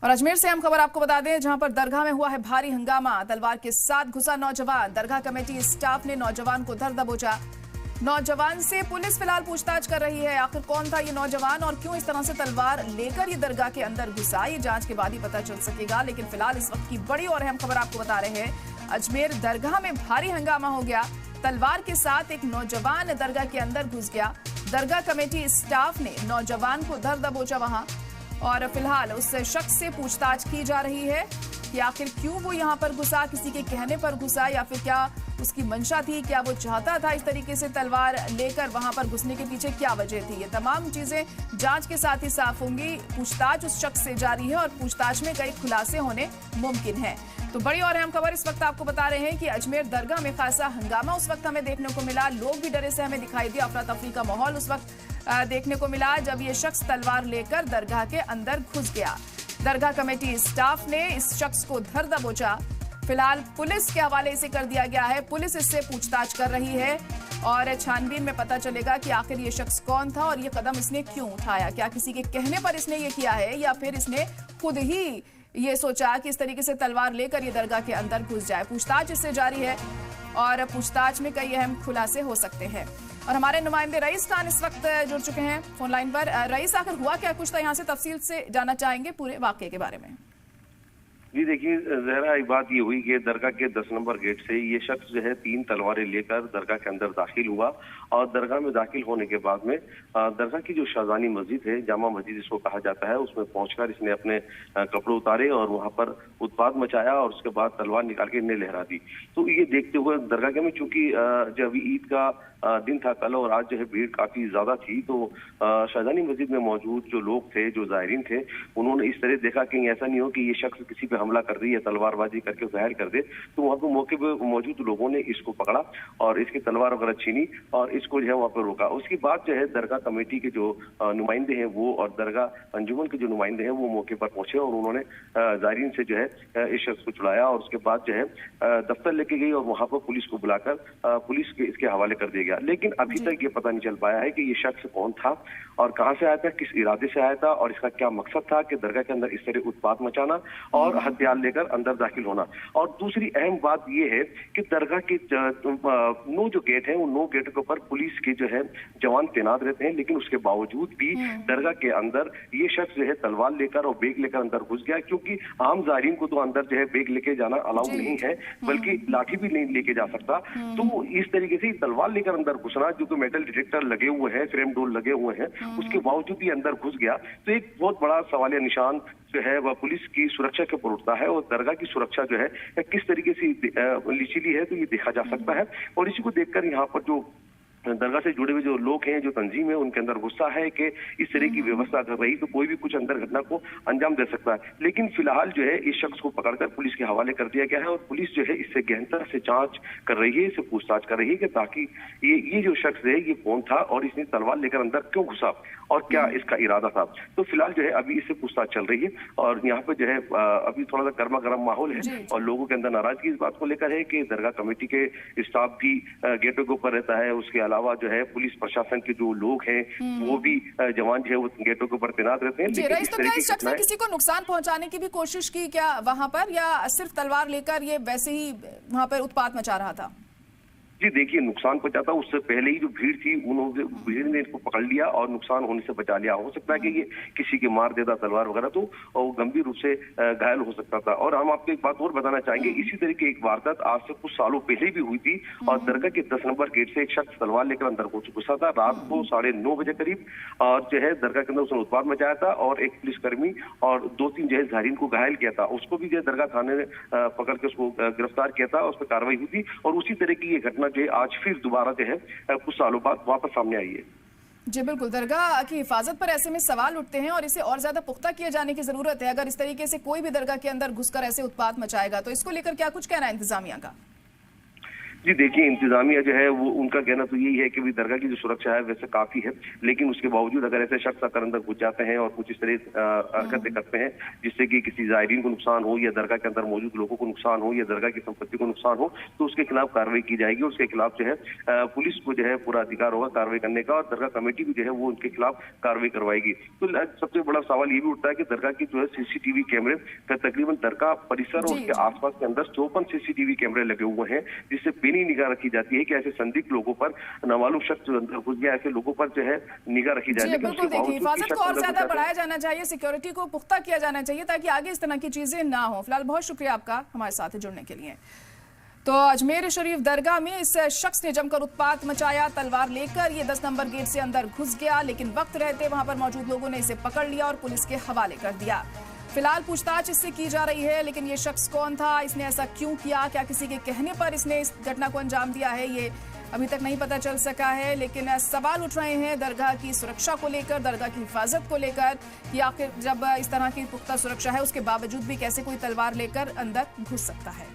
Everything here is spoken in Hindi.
और अजमेर से हम खबर आपको बता दें, जहां पर दरगाह में हुआ है भारी हंगामा। तलवार के साथ घुसा नौजवान, दरगाह कमेटी स्टाफ ने नौजवान को धर दबोचा। नौजवान से पुलिस फिलहाल पूछताछ कर रही है। आखिर कौन था ये नौजवान और क्यों इस तरह से तलवार लेकर ये दरगाह के अंदर घुसा, ये जांच के बाद ही पता चल सकेगा। लेकिन फिलहाल इस वक्त की बड़ी और अहम खबर आपको बता रहे हैं। अजमेर दरगाह में भारी हंगामा हो गया। तलवार के साथ एक नौजवान दरगाह के अंदर घुस गया। दरगाह कमेटी स्टाफ ने नौजवान को धर दबोचा वहां, और फिलहाल उस शख्स से पूछताछ की जा रही है कि आखिर क्यों वो यहां पर घुसा, किसी के कहने पर घुसा या फिर क्या उसकी मंशा थी, क्या वो चाहता था इस तरीके से तलवार लेकर वहां पर घुसने के पीछे क्या वजह थी। ये तमाम चीजें जांच के साथ ही साफ होंगी। पूछताछ उस शख्स से जारी है और पूछताछ में कई खुलासे होने मुमकिन है। तो बड़ी और अहम खबर इस वक्त आपको बता रहे हैं कि अजमेर दरगाह में खासा हंगामा उस वक्त हमें देखने को मिला। लोग भी डरे से हमें दिखाई दिया। अफरा तफरी का माहौल उस वक्त देखने को मिला जब ये शख्स तलवार लेकर दरगाह के अंदर घुस गया। दरगाह कमेटी स्टाफ ने इस शख्स को धर दबोचा। फिलहाल पुलिस के हवाले इसे कर दिया गया है। पुलिस इससे पूछताछ कर रही है और छानबीन में पता चलेगा कि आखिर ये शख्स कौन था और ये कदम इसने क्यों उठाया। क्या किसी के कहने पर इसने ये किया है या फिर इसने खुद ही ये सोचा कि इस तरीके से तलवार लेकर ये दरगाह के अंदर घुस जाए। पूछताछ इससे जारी है और पूछताछ में कई अहम खुलासे हो सकते हैं। और हमारे नुमाइंदे रईस खान इस वक्त जुड़ चुके हैं फोन लाइन पर। रईस, आखिर हुआ क्या कुछ था, यहाँ से तफसील से जानना चाहेंगे पूरे वाकये के बारे में। जी देखिए जहरा, एक बात ये हुई कि दरगाह के 10 नंबर गेट से ये शख्स जो है 3 तलवारें लेकर दरगाह के अंदर दाखिल हुआ। और दरगाह में दाखिल होने के बाद में दरगाह की जो शाहजानी मस्जिद है, जामा मस्जिद इसको कहा जाता है, उसमें पहुंचकर इसने अपने कपड़े उतारे और वहां पर उत्पात मचाया और उसके बाद तलवार निकाल के इन्हें लहरा दी। तो ये देखते हुए दरगाह के में, चूंकि जब ईद का दिन था कल और आज जो है भीड़ काफी ज्यादा थी, तो शाहजानी मस्जिद में मौजूद जो लोग थे, जो जायरीन थे, उन्होंने इस तरह देखा कि ऐसा नहीं हो कि ये शख्स किसी पे हमला कर दे या तलवारबाजी करके जाहिर कर दे। तो वहां पर मौके पर मौजूद लोगों ने इसको पकड़ा और इसकी तलवार वगैरह छीनी और इसको जो है वहां पर रोका। उसके बाद जो है दरगाह कमेटी के जो नुमाइंदे हैं वो और दरगाह अंजुमन के जो नुमाइंदे हैं वो मौके पर पहुंचे और उन्होंने जायरीन से जो है इस शख्स को छुड़ाया। और उसके बाद जो है दफ्तर लेके गई और वहां पर पुलिस को बुलाकर पुलिस के इसके हवाले कर दिया गया। लेकिन अभी तक ये पता नहीं चल पाया है कि ये शख्स कौन था और कहां से आया था, किस इरादे से आया था और इसका क्या मकसद था कि दरगाह के अंदर इस तरह उत्पात मचाना और हथियार लेकर अंदर दाखिल होना। और दूसरी अहम बात यह है कि दरगाह के 9 जो गेट हैं, उन 9 गेटों के ऊपर पुलिस के जो है जवान तैनात रहते हैं, लेकिन उसके बावजूद भी दरगाह के अंदर ये शख्स जो है तलवार लेकर और बैग लेकर अंदर घुस गया। क्योंकि आम जायरीन को तो अंदर जो है बैग लेके जाना अलाउ नहीं है, बल्कि लाठी भी नहीं लेके जा सकता। तो इस तरीके से तलवार लेकर अंदर घुसना, जो मेटल डिटेक्टर लगे हुए हैं, फ्रेम डोर लगे हुए हैं, उसके बावजूद भी अंदर घुस गया। तो एक बहुत बड़ा सवालिया निशान जो है वह पुलिस की सुरक्षा के ऊपर उठता है और दरगाह की सुरक्षा जो है किस तरीके से लिचिली है, तो ये देखा जा सकता है। और इसी को देखकर यहाँ पर जो दरगाह से जुड़े हुए जो लोग हैं, जो तंजीम है, उनके अंदर गुस्सा है कि इस तरह की व्यवस्था कर रही तो कोई भी कुछ अंदर घटना को अंजाम दे सकता है। लेकिन फिलहाल जो है इस शख्स को पकड़कर पुलिस के हवाले कर दिया गया है और पुलिस जो है इससे गहनता से जांच कर रही है, इससे पूछताछ कर रही है कि ताकि ये जो शख्स है ये कौन था और इसने तलवार लेकर अंदर क्यों घुसा और क्या इसका इरादा था। तो फिलहाल जो है अभी इससे पूछताछ चल रही है और यहाँ पे जो है अभी थोड़ा सा गर्मा गर्म माहौल है और लोगों के अंदर नाराजगी इस बात को लेकर है कि दरगाह कमेटी के स्टाफ भी गेटों के ऊपर रहता है। उसके अलावा जो है पुलिस प्रशासन के जो लोग हैं वो भी जवान जो है वो गेटों के ऊपर तैनात रहते हैं। लेकिन इस तरह की शख्स ने किसी को नुकसान पहुंचाने की भी कोशिश की क्या वहां पर, या सिर्फ तलवार लेकर ये वैसे ही वहां पर उत्पात मचा रहा था? जी देखिए, नुकसान पहुंचाता उससे पहले ही जो भीड़ थी उन्होंने भीड़ ने इसको पकड़ लिया और नुकसान होने से बचा लिया। हो सकता है कि ये किसी के मार देता तलवार वगैरह तो वो गंभीर रूप से घायल हो सकता था। और हम आपको एक बात और बताना चाहेंगे, इसी तरह की एक वारदात आज से कुछ सालों पहले भी हुई थी और दरगाह के 10 नंबर गेट से एक शख्स तलवार लेकर अंदर घुसा था रात को 9:30 बजे करीब और जो है दरगाह के अंदर उसने उत्पात मचाया था और एक पुलिसकर्मी और 2-3 जो है जायरीन को घायल किया था। उसको भी जो है दरगाह थाने ने पकड़ के उसको गिरफ्तार किया था, उस पर कार्रवाई हुई थी और उसी तरह की ये घटना जो है आज फिर दोबारा जो है कुछ सालों बाद वापस सामने आई है। जी बिल्कुल, दरगाह की हिफाजत पर ऐसे में सवाल उठते हैं और इसे और ज्यादा पुख्ता किए जाने की जरूरत है। अगर इस तरीके से कोई भी दरगाह के अंदर घुसकर ऐसे उत्पात मचाएगा तो इसको लेकर क्या कुछ कहना है इंतजामिया का? जी देखिए, इंतजामिया जो है वो उनका कहना तो यही है कि भी दरगाह की जो सुरक्षा है वैसे काफी है, लेकिन उसके बावजूद अगर ऐसे शख्स आकर अंदर घुस जाते हैं और कुछ इस तरह हरकतें करते हैं जिससे कि किसी ज़ायरीन को नुकसान हो या दरगाह के अंदर मौजूद लोगों को नुकसान हो या दरगाह की संपत्ति को नुकसान हो, तो उसके खिलाफ कार्रवाई की जाएगी। उसके खिलाफ जो है पुलिस को जो है पूरा अधिकार होगा कार्रवाई करने का, और दरगाह कमेटी भी जो है वो उनके खिलाफ कार्रवाई करवाएगी। तो सबसे बड़ा सवाल ये भी उठता है कि दरगाह की जो है सीसीटीवी कैमरे तकरीबन दरगाह परिसर और उसके आसपास के अंदर 54 सीसीटीवी कैमरे लगे हुए हैं, जिससे पैनी निगाह रखी जाती है कि ऐसे संदिग्ध लोगों पर, नामालूम शख्स जो अंदर घुस गया, ऐसे लोगों पर जो है निगाह रखी जाए। बिल्कुल, देखिए हिफाजत को और ज्यादा बढ़ाया जाना चाहिए, सिक्योरिटी को पुख्ता किया जाना चाहिए ताकि आगे इस तरह की चीजें ना हो। फिलहाल बहुत शुक्रिया आपका हमारे साथ जुड़ने के लिए। तो अजमेर शरीफ दरगाह में इस शख्स ने जमकर उत्पात मचाया, तलवार लेकर ये 10 नंबर गेट से अंदर घुस गया, लेकिन वक्त रहते वहां पर मौजूद लोगों ने इसे पकड़ लिया और पुलिस के हवाले कर दिया। फिलहाल पूछताछ इससे की जा रही है, लेकिन ये शख्स कौन था, इसने ऐसा क्यों किया, क्या किसी के कहने पर इसने इस घटना को अंजाम दिया है, ये अभी तक नहीं पता चल सका है। लेकिन सवाल उठ रहे हैं दरगाह की सुरक्षा को लेकर, दरगाह की हिफाजत को लेकर कि आखिर जब इस तरह की पुख्ता सुरक्षा है उसके बावजूद भी कैसे कोई तलवार लेकर अंदर घुस सकता है।